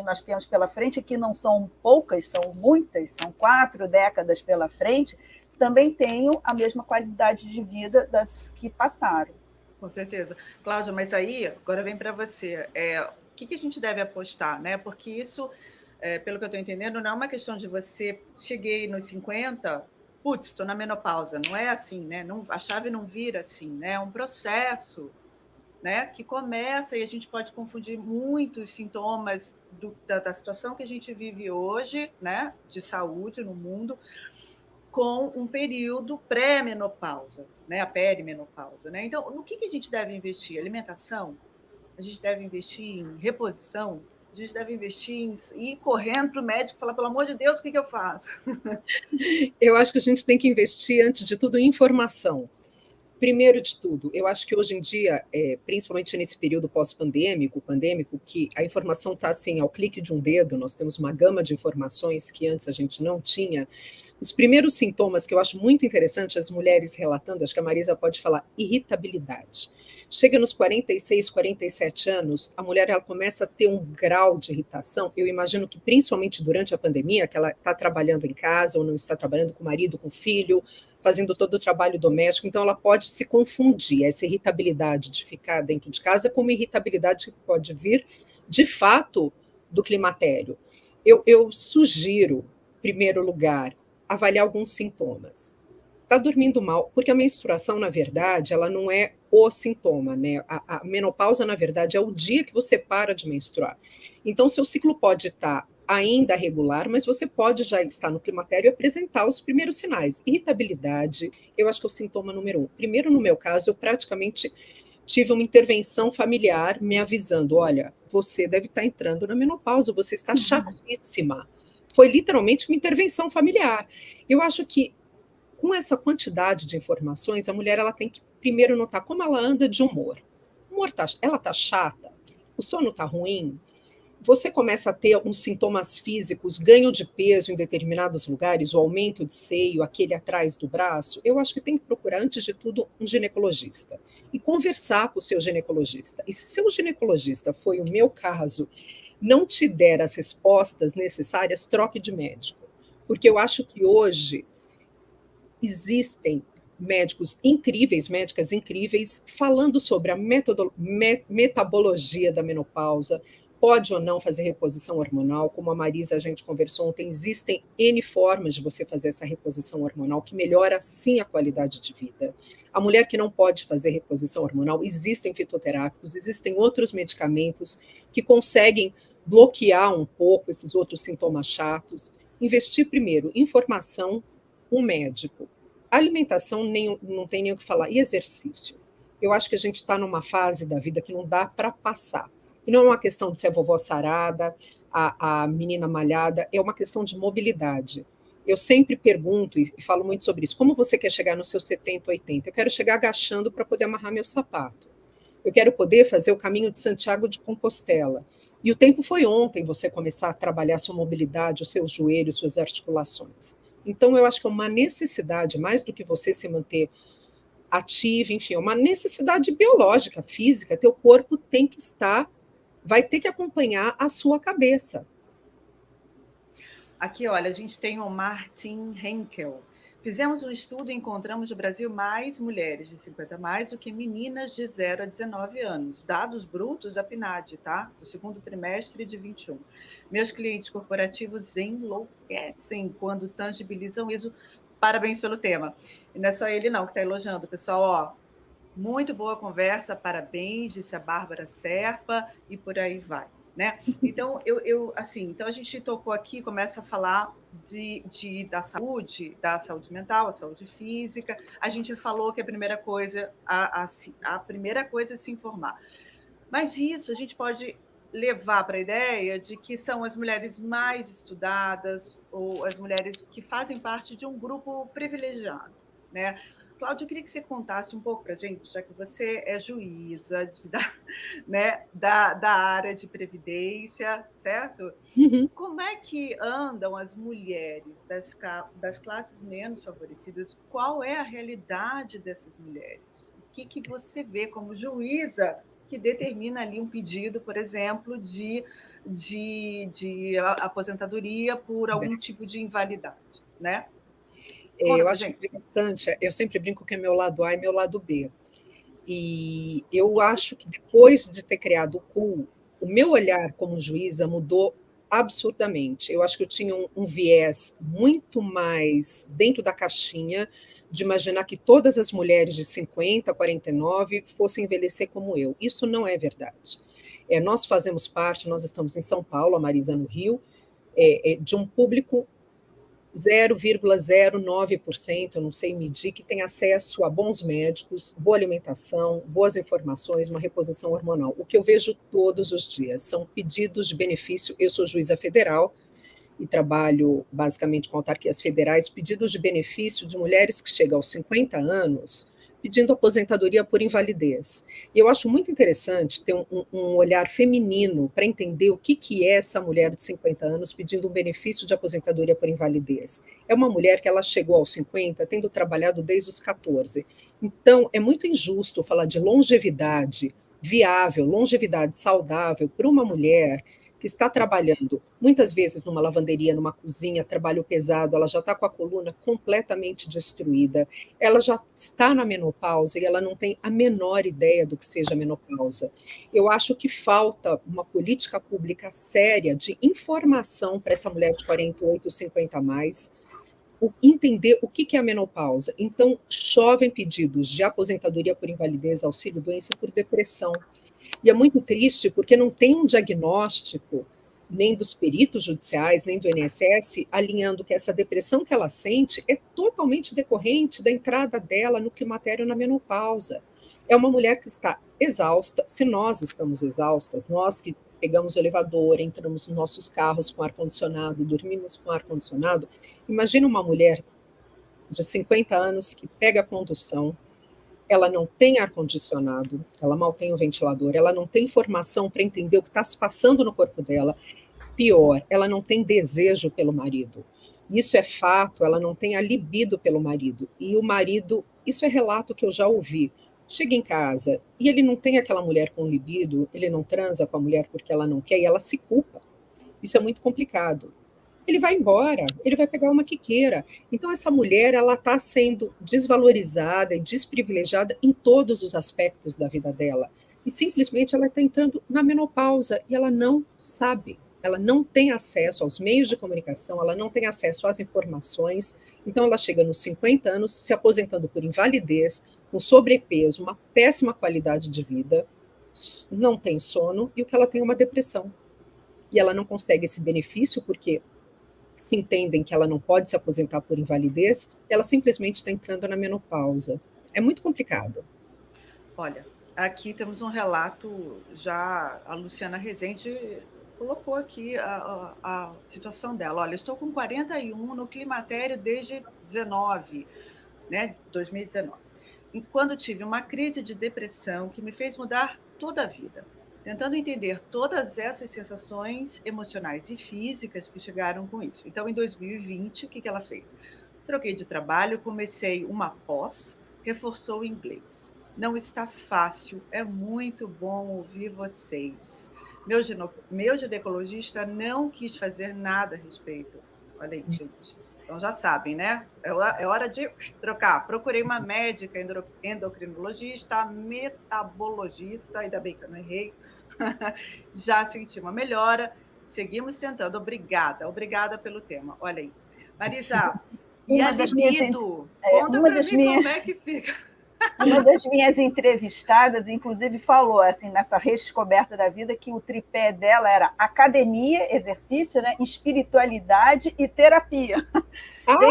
nós temos pela frente, que não são poucas, são muitas, são 4 décadas pela frente, também tenham a mesma qualidade de vida das que passaram. Com certeza. Cláudia, mas aí, agora vem para você. O que a gente deve apostar, né? Porque isso, pelo que eu estou entendendo, não é uma questão de você cheguei nos 50, putz, estou na menopausa. Não é assim, né? Não, a chave não vira assim, né? É um processo, né, que começa, e a gente pode confundir muitos sintomas da situação que a gente vive hoje, né, de saúde no mundo, com um período pré-menopausa, né, a perimenopausa, né? Então, no que a gente deve investir? Alimentação? A gente deve investir em reposição? A gente deve investir em ir correndo para o médico e falar, pelo amor de Deus, o que eu faço? Eu acho que a gente tem que investir, antes de tudo, em informação. Primeiro de tudo, eu acho que hoje em dia, principalmente nesse período pós-pandêmico, que a informação está assim, ao clique de um dedo, nós temos uma gama de informações que antes a gente não tinha. Os primeiros sintomas que eu acho muito interessante, as mulheres relatando, acho que a Marisa pode falar, irritabilidade. Chega nos 46, 47 anos, a mulher ela começa a ter um grau de irritação, eu imagino que principalmente durante a pandemia, que ela está trabalhando em casa ou não está trabalhando com o marido, com o filho, fazendo todo o trabalho doméstico, então ela pode se confundir, essa irritabilidade de ficar dentro de casa com uma irritabilidade que pode vir, de fato, do climatério. Eu sugiro, em primeiro lugar, avaliar alguns sintomas. Está dormindo mal, porque a menstruação, na verdade, ela não é o sintoma, né? A menopausa, na verdade, é o dia que você para de menstruar. Então, seu ciclo pode estar ainda regular, mas você pode já estar no climatério e apresentar os primeiros sinais. Irritabilidade, eu acho que é o sintoma número 1. Primeiro, no meu caso, eu praticamente tive uma intervenção familiar me avisando, olha, você deve estar entrando na menopausa, você está chatíssima. Foi literalmente uma intervenção familiar. Eu acho que com essa quantidade de informações, a mulher ela tem que primeiro notar como ela anda de humor. Ela está chata? O sono está ruim? Você começa a ter alguns sintomas físicos, ganho de peso em determinados lugares, o aumento de seio, aquele atrás do braço, eu acho que tem que procurar, antes de tudo, um ginecologista e conversar com o seu ginecologista. E se seu ginecologista, foi o meu caso, não te der as respostas necessárias, troque de médico. Porque eu acho que hoje existem médicos incríveis, médicas incríveis, falando sobre a metabologia da menopausa, pode ou não fazer reposição hormonal, como a Marisa, a gente conversou ontem, existem N formas de você fazer essa reposição hormonal, que melhora, sim, a qualidade de vida. A mulher que não pode fazer reposição hormonal, existem fitoterápicos, existem outros medicamentos que conseguem bloquear um pouco esses outros sintomas chatos, investir primeiro em formação, um médico. A alimentação não tem nem o que falar, e exercício. Eu acho que a gente está numa fase da vida que não dá para passar. E não é uma questão de ser a vovó sarada, a menina malhada, é uma questão de mobilidade. Eu sempre pergunto, e falo muito sobre isso, como você quer chegar nos seus 70, 80? Eu quero chegar agachando para poder amarrar meu sapato. Eu quero poder fazer o caminho de Santiago de Compostela. E o tempo foi ontem você começar a trabalhar sua mobilidade, os seus joelhos, suas articulações. Então, eu acho que é uma necessidade, mais do que você se manter ativo, enfim, é uma necessidade biológica, física. Teu corpo tem que estar, vai ter que acompanhar a sua cabeça. Aqui, olha, a gente tem o Martin Henkel. Fizemos um estudo e encontramos no Brasil mais mulheres de 50 mais do que meninas de 0 a 19 anos. Dados brutos da PNAD, tá? Do segundo trimestre de 21. Meus clientes corporativos enlouquecem quando tangibilizam isso. Parabéns pelo tema. E não é só ele não que está elogiando. Pessoal, ó, muito boa conversa, parabéns, disse a Bárbara Serpa, e por aí vai. Né? Então, então a gente tocou aqui, começa a falar da saúde mental, a saúde física. A gente falou que a primeira coisa é se informar. Mas isso a gente pode levar para a ideia de que são as mulheres mais estudadas ou as mulheres que fazem parte de um grupo privilegiado, né? Cláudia, eu queria que você contasse um pouco para a gente, já que você é juíza da área de previdência, certo? Uhum. Como é que andam as mulheres das classes menos favorecidas? Qual é a realidade dessas mulheres? O que você vê como juíza que determina ali um pedido, por exemplo, de aposentadoria por algum tipo de invalidade, né? Eu acho interessante, eu sempre brinco que é meu lado A e meu lado B. E eu acho que depois de ter criado o CUL, o meu olhar como juíza mudou absurdamente. Eu acho que eu tinha um viés muito mais dentro da caixinha de imaginar que todas as mulheres de 50, 49 fossem envelhecer como eu. Isso não é verdade. Nós fazemos parte, nós estamos em São Paulo, a Marisa no Rio, de um público 0,09%, eu não sei medir, que tem acesso a bons médicos, boa alimentação, boas informações, uma reposição hormonal. O que eu vejo todos os dias são pedidos de benefício. Eu sou juíza federal e trabalho basicamente com autarquias federais, pedidos de benefício de mulheres que chegam aos 50 anos pedindo aposentadoria por invalidez. E eu acho muito interessante ter um olhar feminino para entender o que é essa mulher de 50 anos pedindo um benefício de aposentadoria por invalidez. É uma mulher que ela chegou aos 50 tendo trabalhado desde os 14. Então, é muito injusto falar de longevidade viável, longevidade saudável para uma mulher que está trabalhando, muitas vezes numa lavanderia, numa cozinha, trabalho pesado, ela já está com a coluna completamente destruída, ela já está na menopausa e ela não tem a menor ideia do que seja a menopausa. Eu acho que falta uma política pública séria de informação para essa mulher de 48, 50 a mais, entender o que é a menopausa. Então, chovem pedidos de aposentadoria por invalidez, auxílio-doença por depressão. E é muito triste porque não tem um diagnóstico, nem dos peritos judiciais, nem do INSS, alinhando que essa depressão que ela sente é totalmente decorrente da entrada dela no climatério na menopausa. É uma mulher que está exausta. Se nós estamos exaustas, nós que pegamos o elevador, entramos nos nossos carros com ar-condicionado, dormimos com ar-condicionado, imagina uma mulher de 50 anos que pega a condução, ela não tem ar-condicionado, ela mal tem o ventilador, ela não tem informação para entender o que está se passando no corpo dela. Pior, ela não tem desejo pelo marido. Isso é fato, ela não tem a libido pelo marido. E o marido, isso é relato que eu já ouvi, chega em casa e ele não tem aquela mulher com libido, ele não transa com a mulher porque ela não quer e ela se culpa. Isso é muito complicado. Ele vai embora, ele vai pegar uma quiqueira. Então, essa mulher, ela está sendo desvalorizada e desprivilegiada em todos os aspectos da vida dela. E simplesmente ela está entrando na menopausa e ela não sabe, ela não tem acesso aos meios de comunicação, ela não tem acesso às informações. Então, ela chega nos 50 anos, se aposentando por invalidez, com sobrepeso, uma péssima qualidade de vida, não tem sono e o que ela tem é uma depressão. e ela não consegue esse benefício porque se entendem que ela não pode se aposentar por invalidez, ela simplesmente está entrando na menopausa. É muito complicado. Olha, aqui temos um relato, já a Luciana Rezende colocou aqui a situação dela. Olha, estou com 41 no climatério desde 19, né, 2019. E quando tive uma crise de depressão que me fez mudar toda a vida, tentando entender todas essas sensações emocionais e físicas que chegaram com isso. Então, em 2020, o que ela fez? Troquei de trabalho, comecei uma pós, reforçou o inglês. Não está fácil, é muito bom ouvir vocês. Meu ginecologista não quis fazer nada a respeito. Olha aí, gente. Então já sabem, né? É hora de trocar. Procurei uma médica endocrinologista, metabologista, ainda bem que eu não errei. Já senti uma melhora. Seguimos tentando. Obrigada pelo tema. Olha aí. Marisa, e a libido? Conta para mim como é que fica. Uma das minhas entrevistadas, inclusive, falou assim, nessa redescoberta da vida, que o tripé dela era academia, exercício, né, espiritualidade e terapia.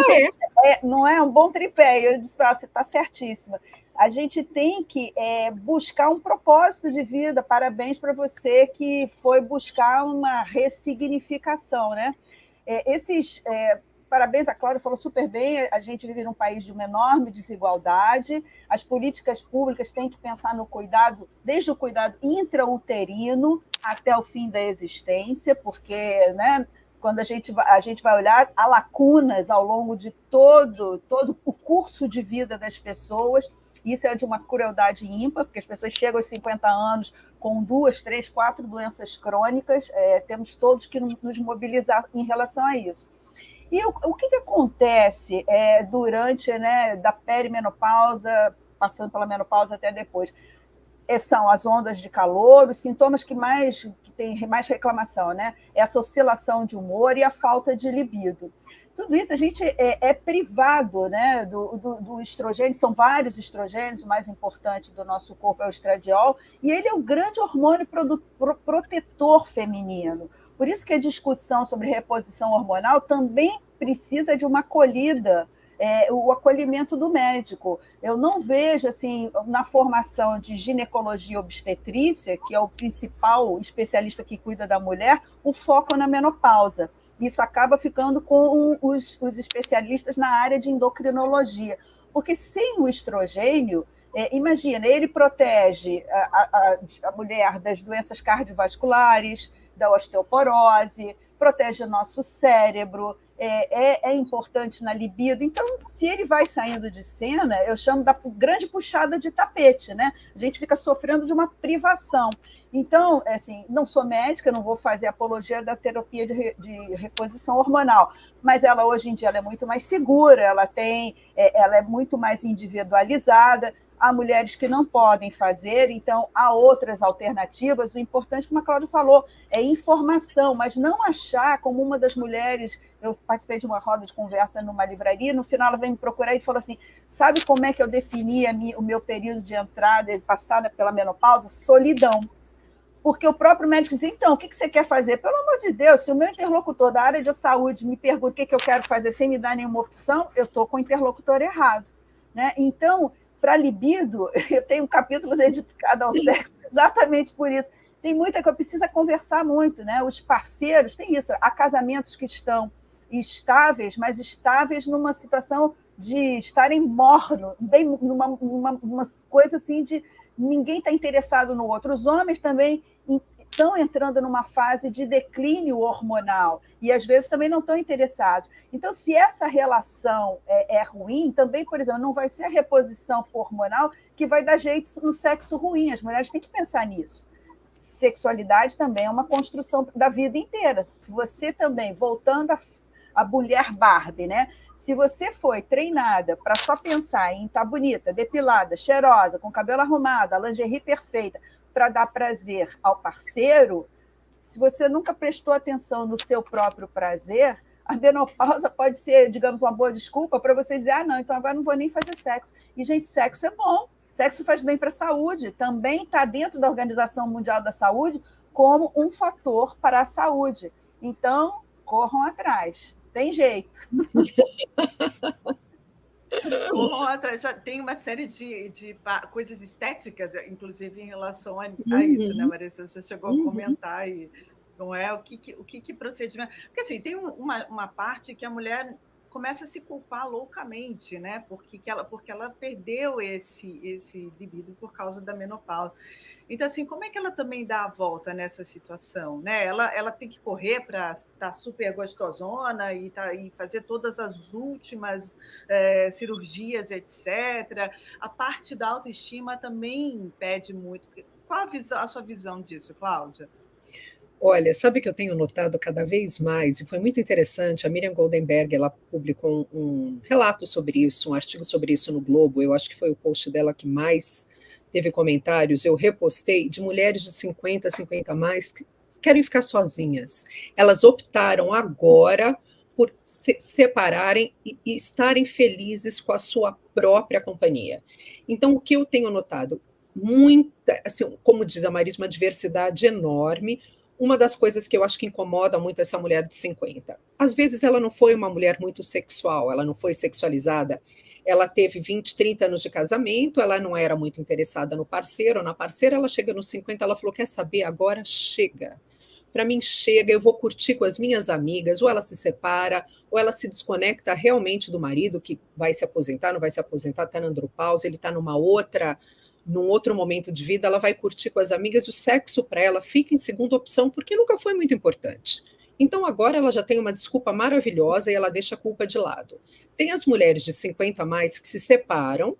Gente, não é um bom tripé. Eu disse para ela, você está certíssima. A gente tem que buscar um propósito de vida. Parabéns para você que foi buscar uma ressignificação, né? Parabéns, a Cláudia falou super bem, a gente vive num país de uma enorme desigualdade, as políticas públicas têm que pensar no cuidado, desde o cuidado intrauterino até o fim da existência, porque, né, quando a gente vai olhar, há lacunas ao longo de todo o curso de vida das pessoas. Isso é de uma crueldade ímpar, porque as pessoas chegam aos 50 anos com 2, 3, 4 doenças crônicas, temos todos que nos mobilizar em relação a isso. E o que acontece durante, né, da perimenopausa, passando pela menopausa até depois? São as ondas de calor, os sintomas que tem mais reclamação, né? Essa oscilação de humor e a falta de libido. Tudo isso a gente é privado, né, do estrogênio, são vários estrogênios, o mais importante do nosso corpo é o estradiol, e ele é o grande hormônio protetor feminino. Por isso que a discussão sobre reposição hormonal também precisa de uma acolhida, o acolhimento do médico. Eu não vejo, assim, na formação de ginecologia obstetrícia, que é o principal especialista que cuida da mulher, o foco na menopausa. Isso acaba ficando com os especialistas na área de endocrinologia, porque sem o estrogênio, imagina, ele protege a mulher das doenças cardiovasculares, da osteoporose, protege o nosso cérebro, é importante na libido. Então, se ele vai saindo de cena, eu chamo da grande puxada de tapete, né? A gente fica sofrendo de uma privação. Então, assim, não sou médica, não vou fazer apologia da terapia de reposição hormonal, mas ela hoje em dia ela é muito mais segura, ela é muito mais individualizada. Há mulheres que não podem fazer, então há outras alternativas. O importante, como a Cláudia falou, é informação, mas não achar como uma das mulheres. Eu participei de uma roda de conversa numa livraria, no final ela veio me procurar e falou assim: sabe como é que eu defini o meu período de entrada e passada pela menopausa? Solidão. Porque o próprio médico diz, então, o que você quer fazer? Pelo amor de Deus, se o meu interlocutor da área de saúde me pergunta o que eu quero fazer sem me dar nenhuma opção, eu estou com o interlocutor errado, né? Então, para libido, eu tenho um capítulo dedicado ao sexo exatamente por isso. Tem muita que eu preciso conversar muito, né? Os parceiros, tem isso, há casamentos que estão estáveis, mas estáveis numa situação de estarem mornos, bem numa coisa assim de ninguém está interessado no outro. Os homens também estão entrando numa fase de declínio hormonal e, às vezes, também não estão interessados. Então, se essa relação é ruim, também, por exemplo, não vai ser a reposição hormonal que vai dar jeito no sexo ruim. As mulheres têm que pensar nisso. Sexualidade também é uma construção da vida inteira. Se você também, voltando à mulher Barbie, né? Se você foi treinada para só pensar em estar bonita, depilada, cheirosa, com cabelo arrumado, a lingerie perfeita, para dar prazer ao parceiro, se você nunca prestou atenção no seu próprio prazer, a menopausa pode ser, digamos, uma boa desculpa para você dizer, não, então agora não vou nem fazer sexo. E, gente, sexo é bom, sexo faz bem para a saúde, também está dentro da Organização Mundial da Saúde como um fator para a saúde. Então, corram atrás, tem jeito. Corram atrás, já tem uma série de coisas estéticas, inclusive em relação a isso, né, Marisa? Você chegou a comentar e não é o que procedimento. Porque assim, tem uma parte que a mulher começa a se culpar loucamente, né? Porque ela perdeu esse libido por causa da menopausa. Então, assim, como é que ela também dá a volta nessa situação, né? Ela tem que correr para estar super gostosona e fazer todas as últimas cirurgias, etc. A parte da autoestima também pede muito. Qual a sua visão disso, Cláudia? Olha, sabe que eu tenho notado cada vez mais, e foi muito interessante, a Miriam Goldenberg, ela publicou um relato sobre isso, um artigo sobre isso no Globo, eu acho que foi o post dela que mais teve comentários, eu repostei, de mulheres de 50 a mais, que querem ficar sozinhas. Elas optaram agora por se separarem e estarem felizes com a sua própria companhia. Então, o que eu tenho notado? Muita, assim, como diz a Marisa, uma diversidade enorme. Uma das coisas que eu acho que incomoda muito essa mulher de 50. Às vezes ela não foi uma mulher muito sexual, ela não foi sexualizada, ela teve 20, 30 anos de casamento, ela não era muito interessada no parceiro ou na parceira, ela chega nos 50, ela falou, quer saber, agora chega. Para mim chega, eu vou curtir com as minhas amigas, ou ela se separa, ou ela se desconecta realmente do marido, que vai se aposentar, não vai se aposentar, está na andropausa, ele está num outro momento de vida, ela vai curtir com as amigas, o sexo para ela fica em segunda opção, porque nunca foi muito importante. Então agora ela já tem uma desculpa maravilhosa e ela deixa a culpa de lado. Tem as mulheres de 50 a mais que se separam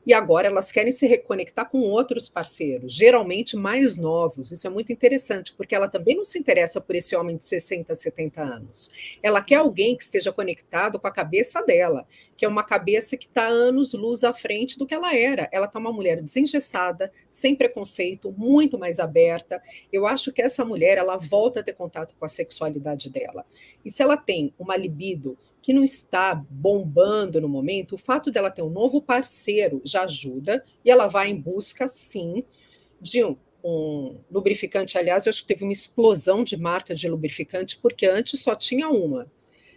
e agora elas querem se reconectar com outros parceiros, geralmente mais novos. Isso é muito interessante, porque ela também não se interessa por esse homem de 60, 70 anos. Ela quer alguém que esteja conectado com a cabeça dela, que é uma cabeça que está anos-luz à frente do que ela era. Ela está uma mulher desengessada, sem preconceito, muito mais aberta. Eu acho que essa mulher, ela volta a ter contato com a sexualidade dela. E se ela tem uma libido que não está bombando no momento, o fato dela ter um novo parceiro já ajuda, e ela vai em busca, sim, de um lubrificante. Aliás, eu acho que teve uma explosão de marcas de lubrificante, porque antes só tinha uma,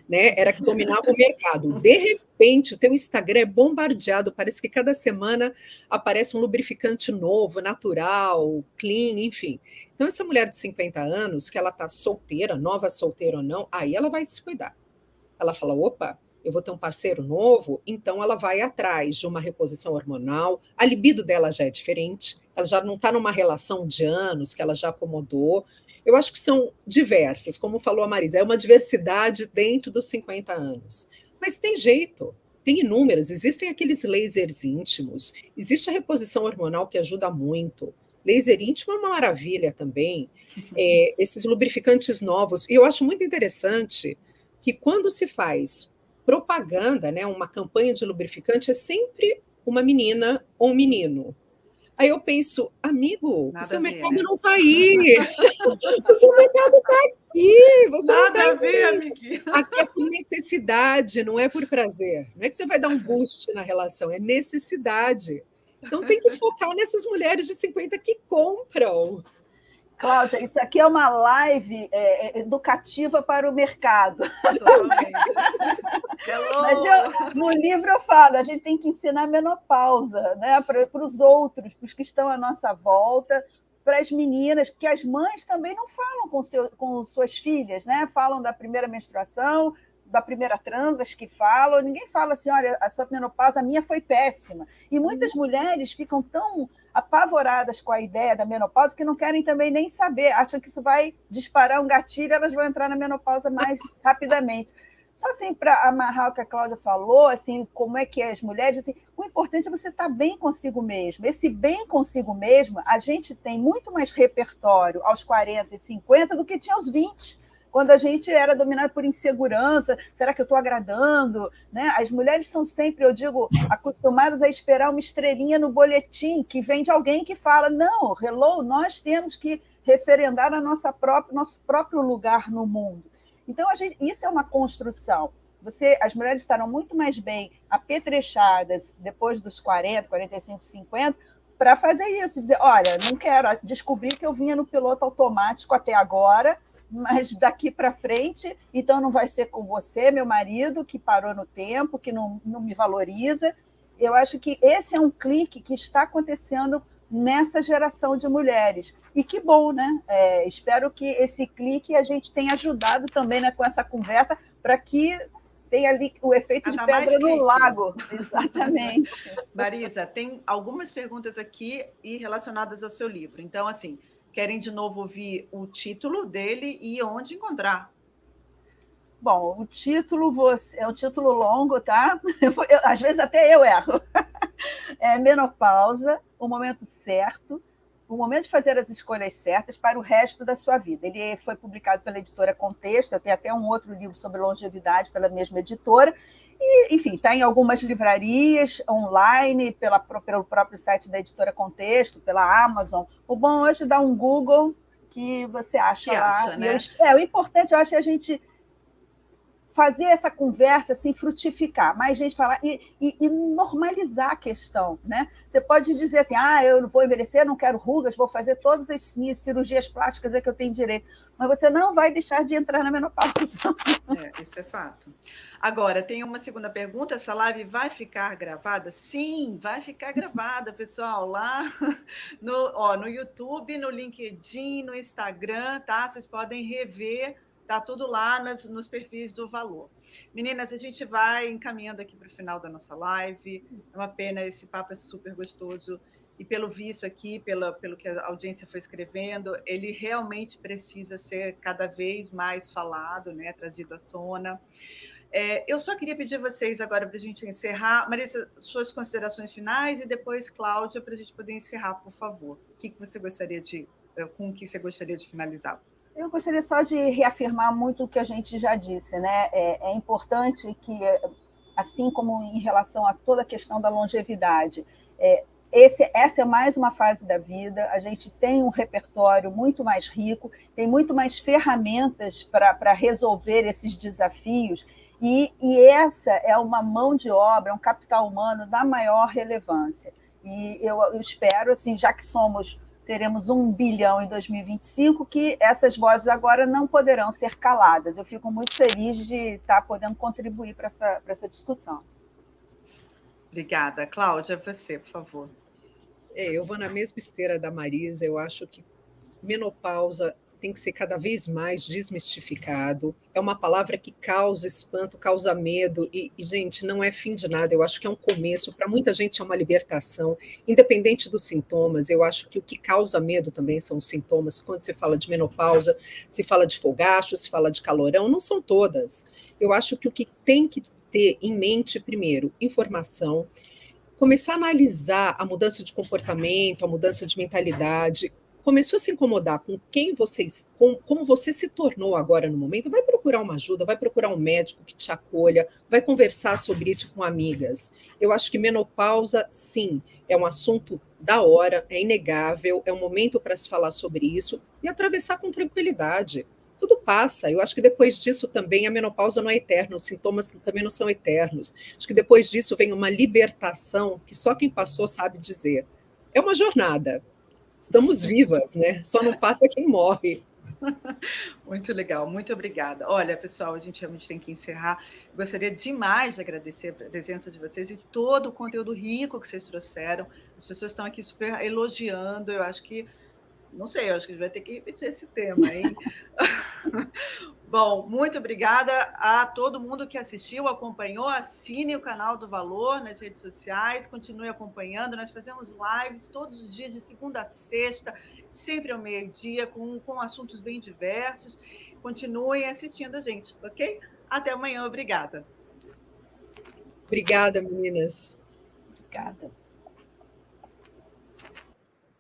né? Era que dominava o mercado. De repente, o teu Instagram é bombardeado, parece que cada semana aparece um lubrificante novo, natural, clean, enfim. Então, essa mulher de 50 anos, que ela está solteira, nova solteira ou não, aí ela vai se cuidar. Ela fala, opa, eu vou ter um parceiro novo, então ela vai atrás de uma reposição hormonal, a libido dela já é diferente, ela já não está numa relação de anos que ela já acomodou. Eu acho que são diversas, como falou a Marisa, é uma diversidade dentro dos 50 anos. Mas tem jeito, tem inúmeras, existem aqueles lasers íntimos, existe a reposição hormonal que ajuda muito. Laser íntimo é uma maravilha também. Esses lubrificantes novos, e eu acho muito interessante que quando se faz propaganda, né, uma campanha de lubrificante, é sempre uma menina ou um menino. Aí eu penso, amigo, Nada o seu a ver, mercado né? não está aí. O seu mercado está aqui. Você não Nada está a ver, aí. amiguinha. Aqui é por necessidade, não é por prazer. Não é que você vai dar um boost na relação, é necessidade. Então tem que focar nessas mulheres de 50 que compram. Cláudia, isso aqui é uma live educativa para o mercado. Totalmente. Mas no livro eu falo, a gente tem que ensinar a menopausa, né, para os outros, para os que estão à nossa volta, para as meninas, porque as mães também não falam com suas filhas, né? Falam da primeira menstruação, da primeira trans, as que falam, ninguém fala assim, olha, a sua menopausa, a minha foi péssima. E muitas mulheres ficam tão apavoradas com a ideia da menopausa que não querem também nem saber, acham que isso vai disparar um gatilho, elas vão entrar na menopausa mais rapidamente. Só assim, para amarrar o que a Cláudia falou, assim, como é que é as mulheres, assim, o importante é você estar bem consigo mesmo. Esse bem consigo mesmo, a gente tem muito mais repertório aos 40 e 50 do que tinha aos 20, quando a gente era dominado por insegurança, será que eu estou agradando? Né? As mulheres são sempre, eu digo, acostumadas a esperar uma estrelinha no boletim que vem de alguém que fala, não, hello, nós temos que referendar nosso próprio lugar no mundo. Então, isso é uma construção. As mulheres estarão muito mais bem apetrechadas depois dos 40, 45, 50, para fazer isso, dizer, olha, não quero, descobri que eu vinha no piloto automático até agora, mas daqui para frente, então não vai ser com você, meu marido, que parou no tempo, que não me valoriza. Eu acho que esse é um clique que está acontecendo nessa geração de mulheres. E que bom, né? Espero que esse clique a gente tenha ajudado também, né, com essa conversa, para que tenha ali o efeito de pedra no lago. Exatamente. Marisa, tem algumas perguntas aqui e relacionadas ao seu livro. Então, assim, querem de novo ouvir o título dele e onde encontrar? Bom, o título é um título longo, tá? Às vezes até eu erro. É Menopausa, o momento certo, o momento de fazer as escolhas certas para o resto da sua vida. Ele foi publicado pela editora Contexto, eu tenho até um outro livro sobre longevidade pela mesma editora, e, enfim, está em algumas livrarias, online, pelo próprio site da editora Contexto, pela Amazon. O bom hoje é dar um Google que você acha lá. Né? O importante, eu acho, é a gente fazer essa conversa assim, frutificar, mais gente falar e normalizar a questão. Né? Você pode dizer assim, eu não vou envelhecer, não quero rugas, vou fazer todas as minhas cirurgias plásticas que eu tenho direito, mas você não vai deixar de entrar na menopausa. Isso é fato. Agora, tem uma segunda pergunta, essa live vai ficar gravada? Sim, vai ficar gravada, pessoal, lá no YouTube, no LinkedIn, no Instagram, tá? Vocês podem rever. Está tudo lá nos perfis do Valor. Meninas, a gente vai encaminhando aqui para o final da nossa live. É uma pena, esse papo é super gostoso. E pelo visto aqui, pelo que a audiência foi escrevendo, ele realmente precisa ser cada vez mais falado, né, trazido à tona. Eu só queria pedir a vocês agora para a gente encerrar. Marisa, suas considerações finais e depois, Cláudia, para a gente poder encerrar, por favor. Com o que você gostaria de finalizar? Eu gostaria só de reafirmar muito o que a gente já disse, né? É importante que, assim como em relação a toda a questão da longevidade, essa é mais uma fase da vida, a gente tem um repertório muito mais rico, tem muito mais ferramentas para resolver esses desafios, e essa é uma mão de obra, um capital humano da maior relevância. E eu espero, assim, já que seremos 1 bilhão em 2025, que essas vozes agora não poderão ser caladas. Eu fico muito feliz de estar podendo contribuir para essa discussão. Obrigada. Cláudia, você, por favor. Eu vou na mesma esteira da Marisa, eu acho que menopausa tem que ser cada vez mais desmistificado. É uma palavra que causa espanto, causa medo, e, gente, não é fim de nada. Eu acho que é um começo, para muita gente é uma libertação, independente dos sintomas. Eu acho que o que causa medo também são os sintomas. Quando se fala de menopausa, se fala de fogacho, se fala de calorão, não são todas. Eu acho que o que tem que ter em mente, primeiro, informação, começar a analisar a mudança de comportamento, a mudança de mentalidade. Começou a se incomodar com como você se tornou agora no momento, vai procurar uma ajuda, vai procurar um médico que te acolha, vai conversar sobre isso com amigas. Eu acho que menopausa, sim, é um assunto da hora, é inegável, é um momento para se falar sobre isso e atravessar com tranquilidade. Tudo passa. Eu acho que depois disso também a menopausa não é eterna, os sintomas também não são eternos. Acho que depois disso vem uma libertação que só quem passou sabe dizer. É uma jornada. Estamos vivas, né? Só não passa quem morre. Muito legal, muito obrigada. Olha, pessoal, a gente realmente tem que encerrar. Gostaria demais de agradecer a presença de vocês e todo o conteúdo rico que vocês trouxeram. As pessoas estão aqui super elogiando. Eu acho que, não sei, eu acho que a gente vai ter que repetir esse tema, hein? Bom, muito obrigada a todo mundo que assistiu, acompanhou, assine o canal do Valor nas redes sociais, continue acompanhando, nós fazemos lives todos os dias, de segunda a sexta, sempre ao meio-dia, com assuntos bem diversos. Continuem assistindo a gente, ok? Até amanhã, obrigada. Obrigada, meninas. Obrigada.